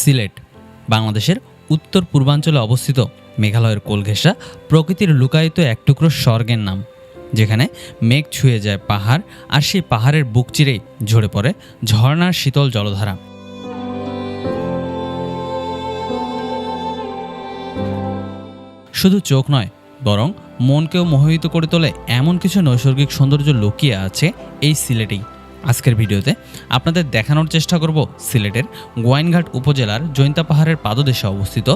সিলেট বাংলাদেশের উত্তর পূর্বাঞ্চলে অবস্থিত মেঘালয়ের কোলঘেঁষা প্রকৃতির লুকায়িত এক টুকরো স্বর্গের নাম, যেখানে মেঘ ছুঁয়ে যায় পাহাড়, আর সেই পাহাড়ের বুক চিরেই ঝরে পড়ে ঝর্ণার শীতল জলধারা। শুধু চোখ নয়, বরং মনকেও মোহিত করে তোলে এমন কিছু নৈসর্গিক সৌন্দর্য লুকিয়ে আছে এই সিলেটেই। আজকের ভিডিওতে আপনাদের দেখানোর চেষ্টা করব সিলেটের গোয়াইনঘাট উপজেলার জৈন্তা পাহাড়ের পাদদেশে অবস্থিত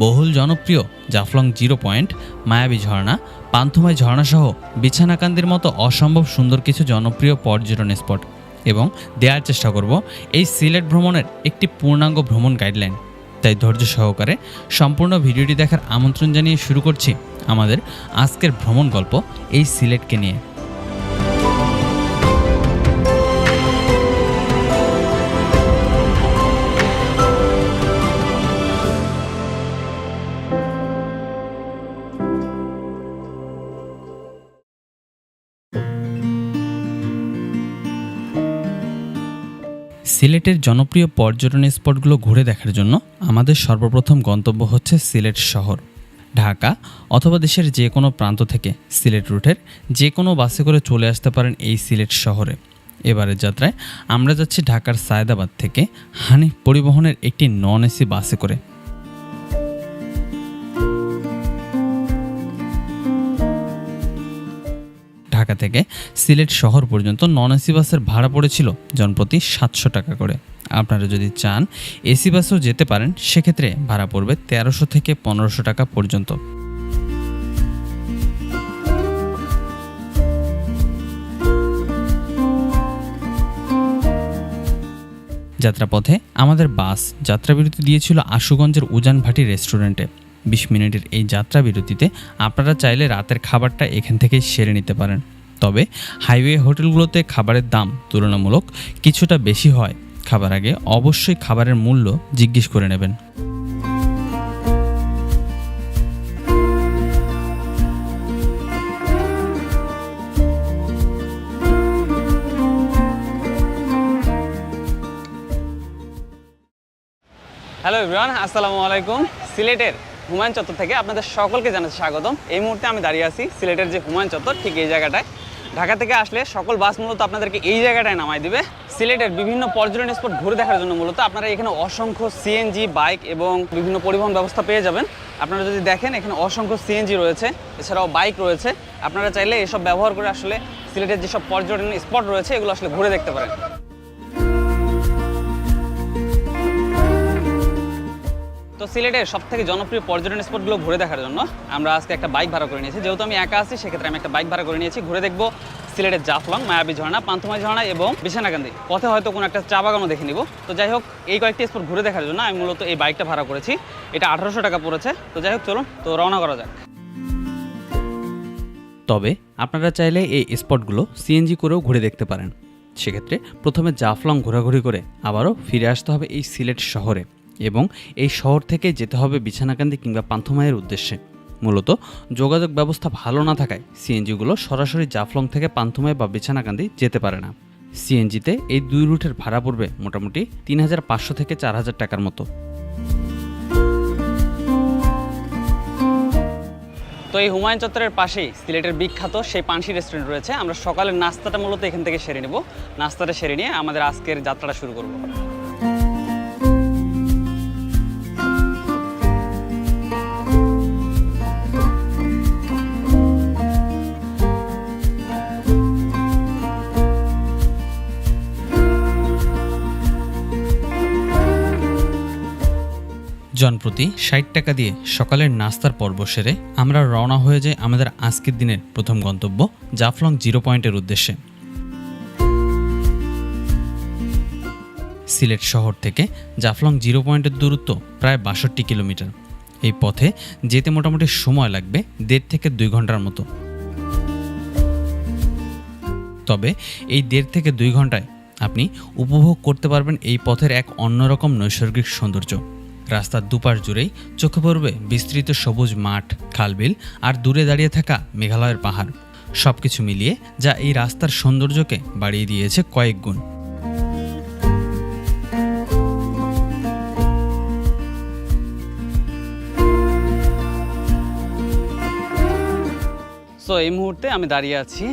বহুল জনপ্রিয় জাফলং জিরো পয়েন্ট, মায়াবী ঝর্ণা, পান্থুমাই ঝর্ণাসহ বিছানাকান্দির মতো অসম্ভব সুন্দর কিছু জনপ্রিয় পর্যটন স্পট, এবং দেওয়ার চেষ্টা করব এই সিলেট ভ্রমণের একটি পূর্ণাঙ্গ ভ্রমণ গাইডলাইন। তাই ধৈর্য সহকারে সম্পূর্ণ ভিডিওটি দেখার আমন্ত্রণ জানিয়ে শুরু করছি আমাদের আজকের ভ্রমণ গল্প এই সিলেটকে নিয়ে। সিলেটের জনপ্রিয় পর্যটন স্পটগুলো ঘুরে দেখার জন্য আমাদের সর্বপ্রথম গন্তব্য হচ্ছে সিলেট শহর। ঢাকা অথবা দেশের যে কোনো প্রান্ত থেকে সিলেট রুটের যে কোনো বাসে করে চলে আসতে পারেন এই সিলেট শহরে। এবারের যাত্রায় আমরা যাচ্ছি ঢাকার সায়েদাবাদ থেকে হানিফ পরিবহনের একটি নন এসি বাসে করে। ঢাকা থেকে সিলেট শহর পর্যন্ত নন এসি বাসের ভাড়া পড়েছিল জনপ্রতি 700 টাকা করে। আপনারা যদি চান এসি বাসেও যেতে পারেন, সেক্ষেত্রে ভাড়া পড়বে 1300 থেকে 1500 টাকা পর্যন্ত। যাত্রাপথে আমাদের বাস যাত্রাবিরতি দিয়েছিল আশুগঞ্জের উজানভাটি রেস্টুরেন্টে। 20 মিনিটের এই যাত্রা বিরতিতে আপনারা চাইলে রাতের খাবারটা এখান থেকেই সেরে নিতে পারেন। তবে হাইওয়ে হোটেলগুলোতে খাবারের দাম তুলনামূলক কিছুটা বেশি হয়। খাবার আগে অবশ্যই খাবারের মূল্য জিজ্ঞেস করে নেবেন। হ্যালো এভরিওয়ান, আসসালামু আলাইকুম। সিলেটের হুমায়ুন চত্বর থেকে আপনাদের সকলকে জানাচ্ছি স্বাগতম। এই মুহূর্তে আমি দাঁড়িয়ে আছি সিলেটের যে হুমায়ুন চত্বর, ঠিক এই জায়গাটায়। ঢাকা থেকে আসলে সকল বাস মূলত আপনাদেরকে এই জায়গাটায় নামাই দিবে। সিলেটের বিভিন্ন পর্যটন স্পট ঘুরে দেখার জন্য মূলত আপনারা এখানে অসংখ্য সিএনজি বাইক এবং বিভিন্ন পরিবহন ব্যবস্থা পেয়ে যাবেন। আপনারা যদি দেখেন এখানে অসংখ্য সিএনজি রয়েছে, এছাড়াও বাইক রয়েছে। আপনারা চাইলে এসব ব্যবহার করে আসলে সিলেটের যেসব পর্যটন স্পট রয়েছে এগুলো আসলে ঘুরে দেখতে পারেন। তো সিলেটের সবথেকে জনপ্রিয় পর্যটন স্পটগুলো ঘুরে দেখার জন্য আমরা আজকে একটা বাইক ভাড়া করে নিয়েছি। যেহেতু আমি একা আছি, সেক্ষেত্রে আমি একটা বাইক ভাড়া করে নিয়েছি। ঘুরে দেখবো সিলেটের জাফলং, মায়াবী ঝর্ণা, পান্থুমাই ঝর্ণা এবং বিছানাকান্দি। পথে হয়তো কোনো একটা চা বাগানও দেখে নিব। তো যাই হোক, এই কয়েকটি স্পট ঘুরে দেখার জন্য আমি মূলত এই বাইকটা ভাড়া করেছি। এটা 1800 টাকা পড়েছে। তো যাই হোক, চলুন তো রওনা করা যাক। তবে আপনারা চাইলে এই স্পটগুলো সিএনজি করেও ঘুরে দেখতে পারেন। সেক্ষেত্রে প্রথমে জাফলং ঘোরাঘুরি করে আবারও ফিরে আসতে হবে এই সিলেট শহরে, এবং এই শহর থেকে যেতে হবে বিছানাকান্দি কিংবা পান্থুমাইয়ের উদ্দেশ্যে। মূলত যোগাযোগ ব্যবস্থা ভালো না থাকায় সিএনজিগুলো সরাসরি জাফলং থেকে পান্থুমাই বা বিছানাকান্দি যেতে পারে না। সিএনজিতে এই দুই রুটের ভাড়া পড়বে মোটামুটি 3500 থেকে 4000 টাকার মতো। তো এই হুমায়ুন চত্বরের পাশেই সিলেটের বিখ্যাত সেই পানসি রেস্টুরেন্ট রয়েছে। আমরা সকালের নাস্তাটা মূলত এখান থেকে সেরে নেব। নাস্তাটা সেরে নিয়ে আমাদের আজকের যাত্রাটা শুরু করব। জনপ্রতি 60 টাকা দিয়ে সকালের নাস্তার পর্ব সেরে আমরা রওনা হয়ে যাই আমাদের আজকের দিনের প্রথম গন্তব্য জাফলং জিরো পয়েন্টের উদ্দেশ্যে। সিলেট শহর থেকে জাফলং জিরো পয়েন্টের দূরত্ব প্রায় 62 কিলোমিটার। এই পথে যেতে মোটামুটি সময় লাগবে 1.5 থেকে 2 ঘন্টার মতো। তবে এই 1.5 থেকে 2 ঘন্টায় আপনি উপভোগ করতে পারবেন এই পথের এক অন্যরকম নৈসর্গিক সৌন্দর্য। রাস্তার দুপাশ জুড়েই চোখে পড়বে বিস্তৃত সবুজ মাঠ, খালবিল আর দূরে দাঁড়িয়ে থাকা মেঘালয়ের পাহাড়। সবকিছু মিলিয়ে যা এই রাস্তার সৌন্দর্যকে বাড়িয়ে দিয়েছে কয়েক গুণ। সো এই মুহূর্তে আমি দাঁড়িয়ে আছি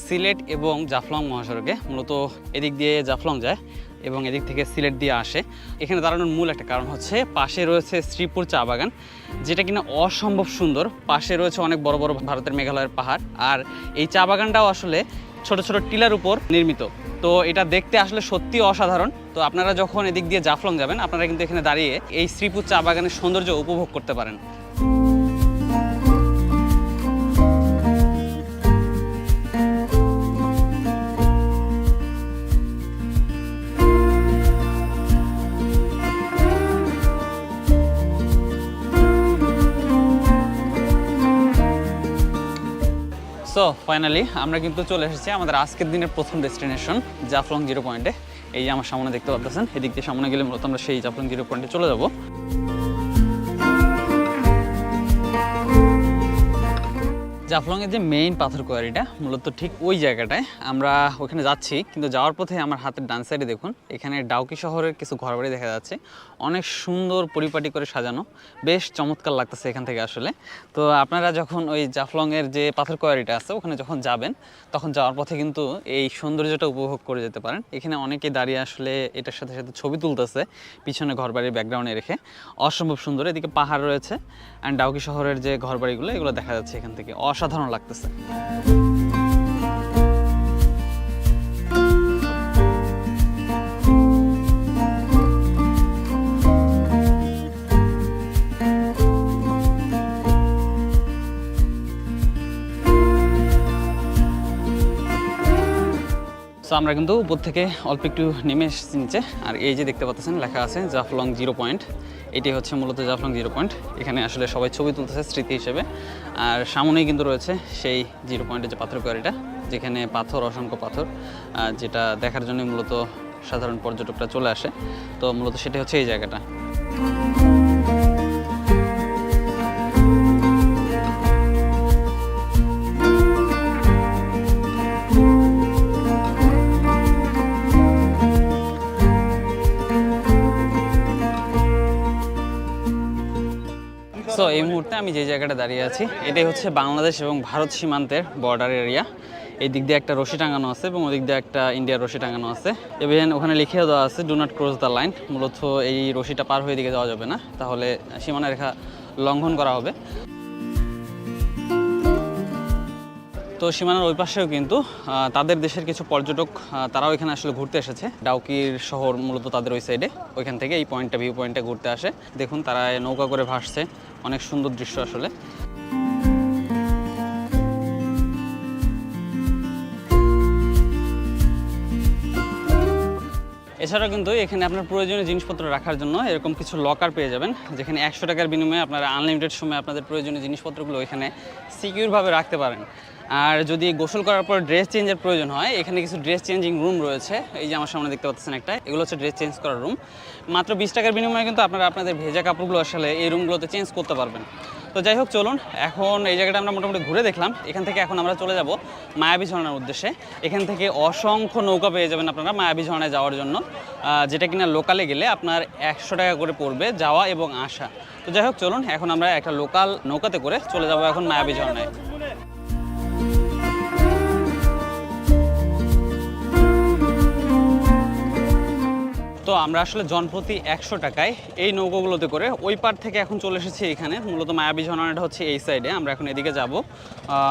সিলেট এবং জাফলং মহাসড়কে। মূলত এদিক দিয়ে জাফলং যায় এবং এদিক থেকে সিলেট দিয়ে আসে। এখানে দাঁড়ানোর মূল একটা কারণ হচ্ছে পাশে রয়েছে শ্রীপুর চা বাগান, যেটা কিনা অসম্ভব সুন্দর। পাশে রয়েছে অনেক বড় বড় ভারতের মেঘালয়ের পাহাড়, আর এই চা বাগানটাও আসলে ছোট ছোট টিলার উপর নির্মিত। তো এটা দেখতে আসলে সত্যি অসাধারণ। তো আপনারা যখন এদিক দিয়ে জাফলং যাবেন, আপনারা কিন্তু এখানে দাঁড়িয়ে এই শ্রীপুর চা বাগানের সৌন্দর্য উপভোগ করতে পারেন। সো ফাইনালি আমরা কিন্তু চলে এসেছি আমাদের আজকের দিনের প্রথম ডেস্টিনেশন জাফলং জিরো পয়েন্টে। এই যে আমার সামনে দেখতে পাচ্ছেন, এদিক দিয়ে সামনে গেলে মূলত আমরা সেই জাফলং জিরো পয়েন্টে চলে যাব। জাফলংয়ের যে মেইন পাথর কোয়ারিটা মূলত ঠিক ওই জায়গাটায় আমরা ওখানে যাচ্ছি, কিন্তু যাওয়ার পথে আমার হাতের ডান সাইডে দেখুন এখানে ডাউকি শহরের কিছু ঘরবাড়ি দেখা যাচ্ছে, অনেক সুন্দর পরিপাটি করে সাজানো, বেশ চমৎকার লাগতেছে এখান থেকে আসলে। তো আপনারা যখন ওই জাফলংয়ের যে পাথর কোয়ারিটা আছে ওখানে যখন যাবেন, তখন যাওয়ার পথে কিন্তু এই সৌন্দর্যটা উপভোগ করে যেতে পারেন। এখানে অনেকে দাঁড়িয়ে আসলে এটার সাথে সাথে ছবি তুলতেছে পিছনে ঘরবাড়ির ব্যাকগ্রাউন্ডে রেখে, অসম্ভব সুন্দর। এদিকে পাহাড় রয়েছে অ্যান্ড ডাউকি শহরের যে ঘরবাড়িগুলো এগুলো দেখা যাচ্ছে এখান থেকে, অসাধারণ লাগতেছে। সো আমরা কিন্তু উপর থেকে অল্প একটু নেমে এসেছি নিচে, আর এই যে দেখতে পাচ্ছেন লেখা আছে জাফলং জিরো পয়েন্ট। এটি হচ্ছে মূলত জাফলং জিরো পয়েন্ট। এখানে আসলে সবাই ছবি তুলতেছে স্মৃতি হিসেবে, আর সামনেই কিন্তু রয়েছে সেই জিরো পয়েন্টের যে পাথর কোয়ারিটা, যেখানে পাথর, অসংখ্য পাথর, যেটা দেখার জন্য মূলত সাধারণ পর্যটকরা চলে আসে। তো মূলত সেটা হচ্ছে এই জায়গাটা। সো এই মুহূর্তে আমি যে জায়গাটা দাঁড়িয়ে আছি এটাই হচ্ছে বাংলাদেশ এবং ভারত সীমান্তের বর্ডার এরিয়া। এই দিক দিয়ে একটা রশি টাঙানো আছে এবং ওদিক দিয়ে একটা ইন্ডিয়ার রশি টাঙানো আছে, এবং ওখানে লিখেও দেওয়া আছে do not cross the line. মূলত এই রশিটা পার হয়ে দিকে যাওয়া যাবে না, তাহলে সীমানা রেখা লঙ্ঘন করা হবে। তো সীমানার ওই পাশেও কিন্তু তাদের দেশের কিছু পর্যটক তারাও এখানে আসলে ঘুরতে এসেছে। ডাউকির শহর মূলত তাদের ওই সাইডে, ওইখান থেকে এই পয়েন্টটা, ভিউ পয়েন্টে ঘুরতে আসে। দেখুন তারা নৌকা করে ভাসছে, অনেক সুন্দর দৃশ্য আসলে। এছাড়াও কিন্তু এখানে আপনার প্রয়োজনীয় জিনিসপত্র রাখার জন্য এরকম কিছু লকার পেয়ে যাবেন, যেখানে 100 টাকার বিনিময়ে আপনারা আনলিমিটেড সময় আপনাদের প্রয়োজনীয় জিনিসপত্রগুলো এখানে সিকিউরভাবে রাখতে পারেন। আর যদি গোসল করার পর ড্রেস চেঞ্জের প্রয়োজন হয়, এখানে কিছু ড্রেস চেঞ্জিং রুম রয়েছে। এই যে আমার সামনে দেখতে পাচ্ছেন একটা, এগুলো হচ্ছে ড্রেস চেঞ্জ করার রুম। মাত্র 20 টাকার বিনিময়ে কিন্তু আপনারা আপনাদের ভেজা কাপড়গুলো আসলে এই রুমগুলোতে চেঞ্জ করতে পারবেন। তো যাই হোক, চলুন এখন এই জায়গাটা আমরা মোটামুটি ঘুরে দেখলাম। এখান থেকে এখন আমরা চলে যাব মায়াবী ঝর্ণার উদ্দেশ্যে। এখান থেকে অসংখ্য নৌকা পেয়ে যাবেন আপনারা মায়াবী ঝর্ণায় যাওয়ার জন্য, যেটা কিনা লোকালে গেলে আপনার 100 টাকা করে পড়বে যাওয়া এবং আসা। তো যাই হোক, চলুন এখন আমরা একটা লোকাল নৌকাতে করে চলে যাব এখন মায়াবী ঝর্ণায়। তো আমরা আসলে জনপ্রতি 100 টাকায় এই নৌকাগুলোতে করে ওই পার থেকে এখন চলে এসেছি এখানে। মূলত মায়াবী ঝর্ণাটা হচ্ছে এই সাইডে, আমরা এখন এদিকে যাব।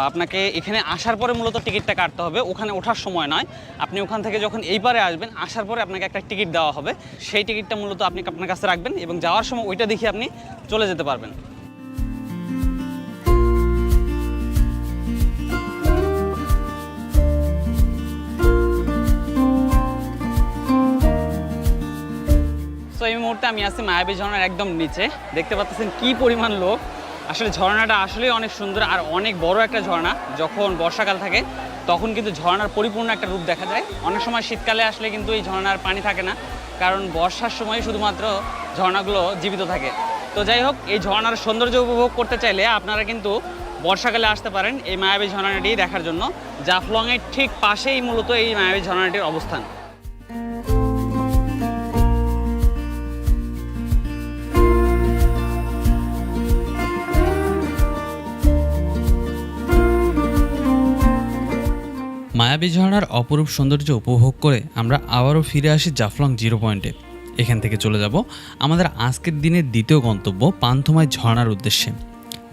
আপনাকে এখানে আসার পরে মূলত টিকিটটা কাটতে হবে, ওখানে ওঠার সময় নয়। আপনি ওখান থেকে যখন এই পারে আসবেন, আসার পরে আপনাকে একটা টিকিট দেওয়া হবে। সেই টিকিটটা মূলত আপনি আপনার কাছে রাখবেন এবং যাওয়ার সময় ওইটা দেখে আপনি চলে যেতে পারবেন। তো এই মুহূর্তে আমি আছি মায়াবী ঝর্ণার একদম নিচে। দেখতে পাচ্ছেন কি পরিমাণ লোক। আসলে ঝর্ণাটা আসলেই অনেক সুন্দর আর অনেক বড় একটা ঝর্ণা। যখন বর্ষাকাল থাকে তখন কিন্তু ঝর্ণার পরিপূর্ণ একটা রূপ দেখা যায়। অনেক সময় শীতকালে আসলে কিন্তু এই ঝর্ণার পানি থাকে না, কারণ বর্ষার সময় শুধুমাত্র ঝর্ণাগুলো জীবিত থাকে। তো যাই হোক, এই ঝর্ণার সৌন্দর্য উপভোগ করতে চাইলে আপনারা কিন্তু বর্ষাকালে আসতে পারেন এই মায়াবী ঝর্ণাটি দেখার জন্য। জাফলংয়ের ঠিক পাশেই মূলত এই মায়াবী ঝর্ণাটির অবস্থান। মায়াবী ঝর্ণার অপরূপ সৌন্দর্য উপভোগ করে আমরা আবারও ফিরে আসি জাফলং জিরো পয়েন্টে। এখান থেকে চলে যাব আমাদের আজকের দিনের দ্বিতীয় গন্তব্য পান্থমাই ঝর্ণার উদ্দেশ্যে।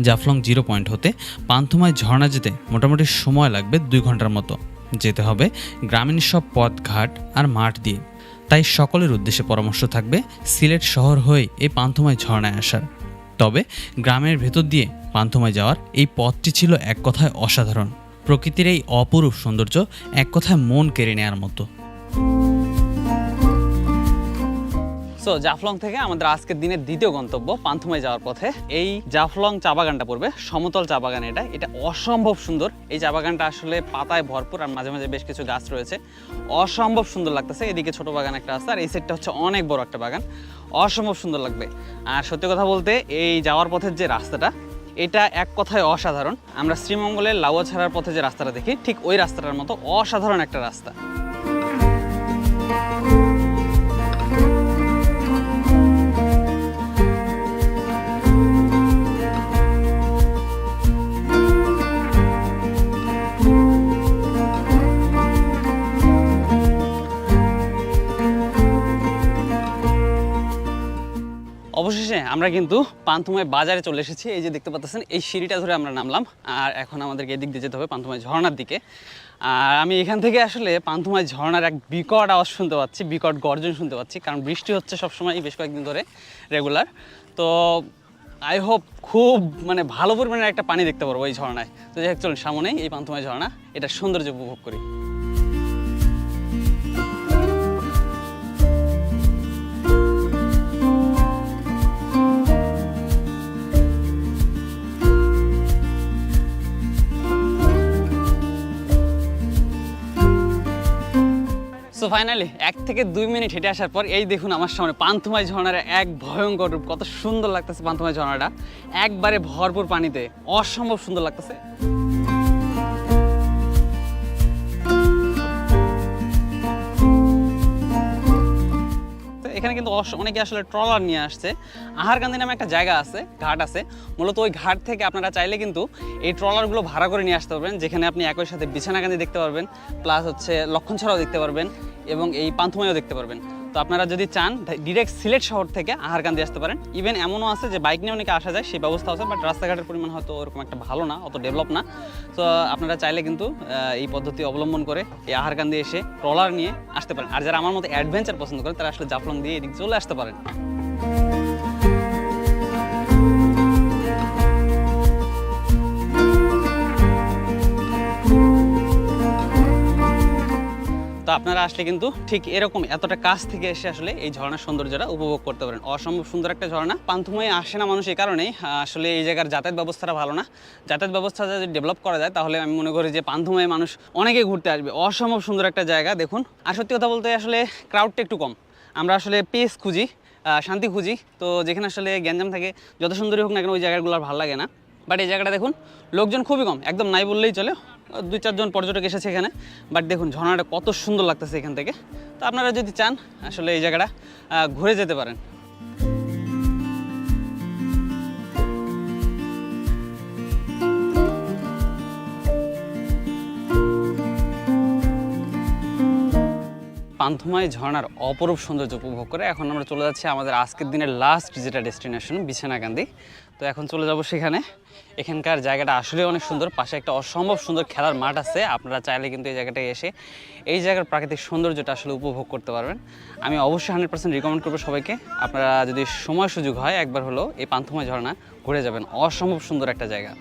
জাফলং জিরো পয়েন্ট হতে পান্থমাই ঝর্ণা যেতে মোটামুটি সময় লাগবে 2 ঘন্টার মতো। যেতে হবে গ্রামীণ সব পথ ঘাট আর মাঠ দিয়ে। তাই সকলের উদ্দেশ্যে পরামর্শ থাকবে সিলেট শহর হয়ে এই পান্থমাই ঝর্ণায় আসার। তবে গ্রামের ভেতর দিয়ে পান্থমাই যাওয়ার এই পথটি ছিল এক কথায় অসাধারণ। প্রকৃতির এই অপরূপ সৌন্দর্য এক কথায় মন কেড়ে নেওয়ার মতো। সো জাফলং থেকে আমাদের আজকের দিনের দ্বিতীয় গন্তব্য পান্থমাই যাওয়ার পথে এই জাফলং চা বাগানটা পড়বে, সমতল চা বাগান। এটা অসম্ভব সুন্দর। এই চা বাগানটা আসলে পাতায় ভরপুর আর মাঝে মাঝে বেশ কিছু গাছ রয়েছে, অসম্ভব সুন্দর লাগতেছে। এদিকে ছোট বাগান একটা আছে আর এই সাইডটা হচ্ছে অনেক বড় একটা বাগান, অসম্ভব সুন্দর লাগবে। আর সত্যি কথা বলতে এই যাওয়ার পথের যে রাস্তাটা, এটা এক কথায় অসাধারণ। আমরা শ্রীমঙ্গলের লাউয়া ছাড়ার পথে যে রাস্তাটা দেখি, ঠিক ওই রাস্তাটার মতো অসাধারণ একটা রাস্তা। অবশেষে আমরা কিন্তু পান্থমাই বাজারে চলে এসেছি। এই যে দেখতে পাচ্ছেন, এই সিঁড়িটা ধরে আমরা নামলাম আর এখন আমাদেরকে এদিক দিয়ে যেতে হবে পান্থমাই ঝর্ণার দিকে। আর আমি এখান থেকে আসলে পান্থমাই ঝর্ণার এক বিকট আওয়াজ শুনতে পাচ্ছি, বিকট গর্জন শুনতে পাচ্ছি, কারণ বৃষ্টি হচ্ছে সবসময় বেশ কয়েকদিন ধরে রেগুলার। তো আই হোপ খুব ভালো পরিমাণের একটা পানি দেখতে পারবো এই ঝর্ণায়। তো যাই হোক, চলুন সামনেই এই পান্থমাই ঝর্ণা, এটার সৌন্দর্য উপভোগ করি। সো ফাইনালি 1 থেকে 2 মিনিট হেঁটে আসার পর এই দেখুন আমার সামনে পান্থমাই ঝর্ণার এক ভয়ঙ্কর রূপ। কত সুন্দর লাগতেছে পান্থমাই ঝর্ণাটা, একবারে ভরপুর পানিতে, অসম্ভব সুন্দর লাগতেছে। এখানে কিন্তু অনেকে আসলে ট্রলার নিয়ে আসছে। আহারকান্দি নামে একটা জায়গা আছে, ঘাট আছে, মূলত ওই ঘাট থেকে আপনারা চাইলে কিন্তু এই ট্রলারগুলো ভাড়া করে নিয়ে আসতে পারবেন, যেখানে আপনি একই সাথে বিছানাকান্দি দেখতে পারবেন, প্লাস হচ্ছে লক্ষণছড়াও দেখতে পারবেন এবং এই পান্থমাইও দেখতে পারবেন। তো আপনারা যদি চান ডিরেক্ট সিলেট শহর থেকে আহারকান্দি আসতে পারেন। ইভেন এমনও আছে যে বাইক নিয়ে অনেকে আসা যায়, সেই ব্যবস্থা আছে, বাট রাস্তাঘাটের পরিমাণ হয়তো ওরকম একটা ভালো না, অত ডেভেলপ না। তো আপনারা চাইলে কিন্তু এই পদ্ধতি অবলম্বন করে এই আহারকান্দি এসে ট্রলার নিয়ে আসতে পারেন। আর যারা আমার মতো অ্যাডভেঞ্চার পছন্দ করে তারা আসলে জাফলং দিয়ে এদিকে চলে আসতে পারেন। তো আপনারা আসলে কিন্তু ঠিক এরকম এতটা কাছ থেকে এসে আসলে এই ঝর্ণার সৌন্দর্যটা উপভোগ করতে পারেন। অসম্ভব সুন্দর একটা ঝর্ণা। পান্থমাই আসে না মানুষ এই কারণেই, আসলে এই জায়গার যাতায়াত ব্যবস্থাটা ভালো না। যাতায়াত ব্যবস্থা যদি ডেভেলপ করা যায় তাহলে আমি মনে করি যে পান্থমাই মানুষ অনেকে ঘুরতে আসবে। অসম্ভব সুন্দর একটা জায়গা দেখুন। আর সত্যি কথা বলতে আসলে ক্রাউডটা একটু কম। আমরা আসলে পিস খুঁজি, শান্তি খুঁজি, তো যেখানে আসলে গ্যাঞ্জাম থাকে, যত সুন্দরী হোক না কেন ওই জায়গাগুলো ভালো লাগে না। বাট এই জায়গাটা দেখুন, লোকজন খুবই কম, একদম নাই বললেই চলে। 2-4 জন পর্যটক এসেছে এখানে। বাট দেখুন ঝর্ণাটা কত সুন্দর লাগতেছে এখান থেকে। তো আপনারা যদি চান আসলে এই জায়গাটা ঘুরে যেতে পারেন। পান্থমাই ঝর্ণার অপরূপ সৌন্দর্য উপভোগ করে এখন আমরা চলে যাচ্ছি আমাদের আজকের দিনের লাস্ট যেটা ডেস্টিনেশন, বিছানাকান্দি। তো এখন চলে যাব সেখানে। এখানকার জায়গাটা আসলে অনেক সুন্দর, পাশে একটা অসম্ভব সুন্দর খেলার মাঠ আছে। আপনারা চাইলে কিন্তু এই জায়গাটায় এসে এই জায়গার প্রাকৃতিক সৌন্দর্যটা আসলে উপভোগ করতে পারবেন। আমি অবশ্যই 100% রিকমেন্ড করবো সবাইকে, আপনারা যদি সময় সুযোগ হয় একবার হলেও এই পান্থমাই ঝর্ণা ঘুরে যাবেন। অসম্ভব সুন্দর একটা জায়গা।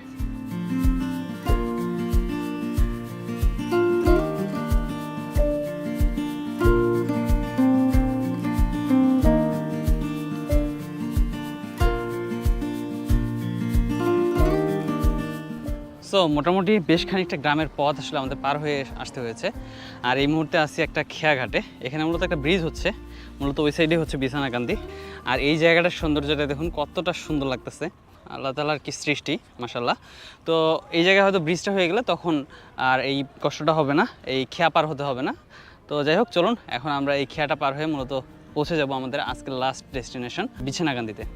সো মোটামুটি বেশ খানিকটা গ্রামের পথ আসলে আমাদের পার হয়ে আসতে হয়েছে। আর এই মুহূর্তে আছি একটা খেয়াঘাটে। এখানে মূলত একটা ব্রিজ হচ্ছে, মূলত ওই সাইডে হচ্ছে বিছানাকান্দি। আর এই জায়গাটার সৌন্দর্যটা দেখুন কতটা সুন্দর লাগতেছে, আল্লাহ তাআলার কি সৃষ্টি, মাশাআল্লাহ। তো এই জায়গায় হয়তো ব্রিজটা হয়ে গেলে তখন আর এই কষ্টটা হবে না, এই খেয়া পার হতে হবে না। তো যাই হোক, চলুন এখন আমরা এই খেয়াটা পার হয়ে মূলত পৌঁছে যাব আমাদের আজকের লাস্ট ডেস্টিনেশন বিছানাকান্দিতে।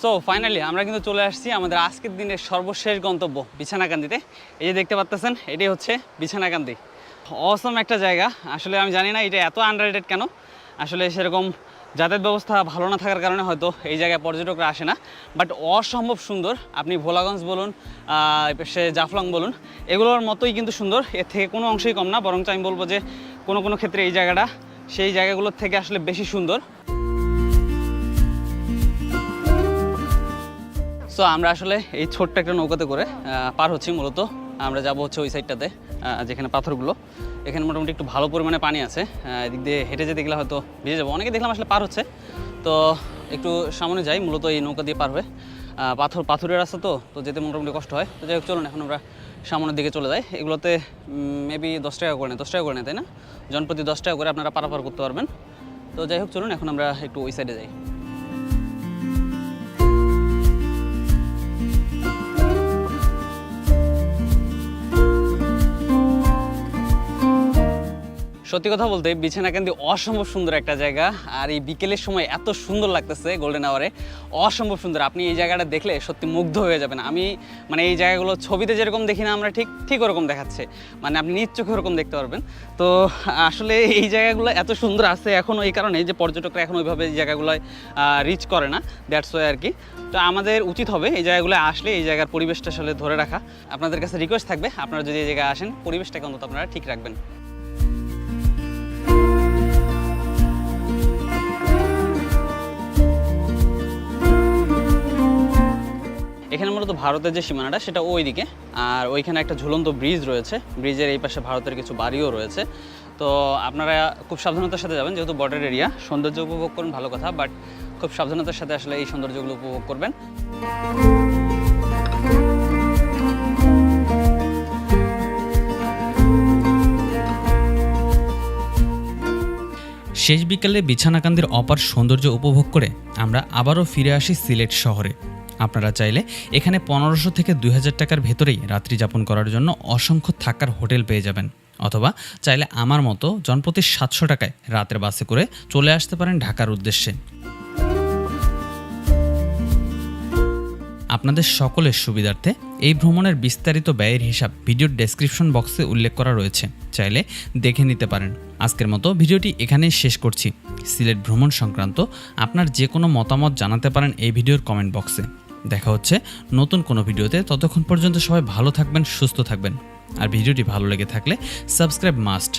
সো ফাইনালি আমরা কিন্তু চলে আসছি আমাদের আজকের দিনের সর্বশেষ গন্তব্য বিছানাকান্দিতে। এই যে দেখতে পাচ্ছেন, এটাই হচ্ছে বিছানাকান্দি। অসম একটা জায়গা। আসলে আমি জানি না এটা এত আন্ডাররেটেড কেন। আসলে সেরকম যাতায়াত ব্যবস্থা ভালো না থাকার কারণে হয়তো এই জায়গায় পর্যটকরা আসে না, বাট অসম্ভব সুন্দর। আপনি ভোলাগঞ্জ বলুন, সে জাফলং বলুন, এগুলোর মতোই কিন্তু সুন্দর, এর থেকে কোনো অংশেই কম না। বরঞ্চ আমি বলবো যে কোনো কোনো ক্ষেত্রে এই জায়গাটা সেই জায়গাগুলোর থেকে আসলে বেশি সুন্দর। সো আমরা আসলে এই ছোট্ট একটা নৌকাতে করে পার হচ্ছি। মূলত আমরা যাব হচ্ছে ওই সাইডটাতে, যেখানে পাথরগুলো, এখানে মোটামুটি একটু ভালো পরিমাণে পানি আছে। এদিক দিয়ে হেঁটে যেতে গেলে হয়তো ভিজে যাবো। অনেকে দেখলাম আসলে পার হচ্ছে, তো একটু সামনে যাই, মূলত এই নৌকা দিয়ে পার হয়ে। পাথরের রাস্তা তো যেতে মোটামুটি কষ্ট হয়। তো যাই হোক, চলুন এখন আমরা সামনের দিকে চলে যাই। এগুলোতে মেবি 10 টাকা করে নেয়, 10 টাকা করে নেয়, তাই না? জনপ্রতি 10 টাকা করে আপনারা পারাপার করতে পারবেন। তো যাই হোক, চলুন এখন আমরা একটু ওই সাইডে যাই। সত্যি কথা বলতে বিছানাকান্দি অসম্ভব সুন্দর একটা জায়গা। আর এই বিকেলের সময় এত সুন্দর লাগতেছে, গোল্ডেন আওয়ারে অসম্ভব সুন্দর। আপনি এই জায়গাটা দেখলে সত্যি মুগ্ধ হয়ে যাবেন। আমি মানে এই জায়গাগুলো ছবিতে যেরকম দেখি না আমরা, ঠিক ওরকম দেখাচ্ছে, মানে আপনি নিজ চোখে ওরকম দেখতে পারবেন। তো আসলে এই জায়গাগুলো এত সুন্দর আছে এখনও এই কারণে যে পর্যটকরা এখন ওইভাবে এই জায়গাগুলোয় রিচ করে না, দ্যাটস ওয়াই আর কি। তো আমাদের উচিত হবে এই জায়গাগুলো আসলে এই জায়গার পরিবেশটা আসলে ধরে রাখা। আপনাদের কাছে রিকোয়েস্ট থাকবে, আপনারা যদি এই জায়গায় আসেন পরিবেশটাকে অন্তত আপনারা ঠিক রাখবেন। এখানে মূলত ভারতের যে সীমানাটা সেটা ওই দিকে, আর ওইখানে একটা ঝুলন্ত ব্রিজ রয়েছে। ব্রিজের এই পাশে ভারতের কিছু বাড়িও রয়েছে। তো আপনারা খুব সাবধানতার সাথে যাবেন, যেহেতু বর্ডার এরিয়া। সৌন্দর্য উপভোগ করুন ভালো কথা, বাট খুব সাবধানতার সাথে আসলে এই সৌন্দর্যগুলো উপভোগ করবেন। শেষ বিকেলে বিছানাকান্দির অপার সৌন্দর্য উপভোগ করে আমরা আবারও ফিরে আসি সিলেট শহরে। আপনারা চাইলে এখানে 1500 থেকে 2000 টাকার ভেতরেই রাত্রি যাপন করার জন্য অসংখ্য থাকার হোটেল পেয়ে যাবেন, অথবা চাইলে আমার মতো জনপ্রতি 700 টাকায় রাতের বাসে করে চলে আসতে পারেন ঢাকার উদ্দেশ্যে। আপনাদের সকলের সুবিধার্থে এই ভ্রমণের বিস্তারিত ব্যয়ের হিসাব ভিডিওর ডেসক্রিপশন বক্সে উল্লেখ করা রয়েছে, চাইলে দেখে নিতে পারেন। আজকের মতো ভিডিওটি এখানেই শেষ করছি। সিলেট ভ্রমণ সংক্রান্ত আপনার যে কোনো মতামত জানাতে পারেন এই ভিডিওর কমেন্ট বক্সে। দেখা হচ্ছে নতুন কোনো ভিডিওতে। ততক্ষণ পর্যন্ত সবাই ভালো থাকবেন, সুস্থ থাকবেন। আর ভিডিওটি ভালো লেগে থাকলে সাবস্ক্রাইব মাস্ট।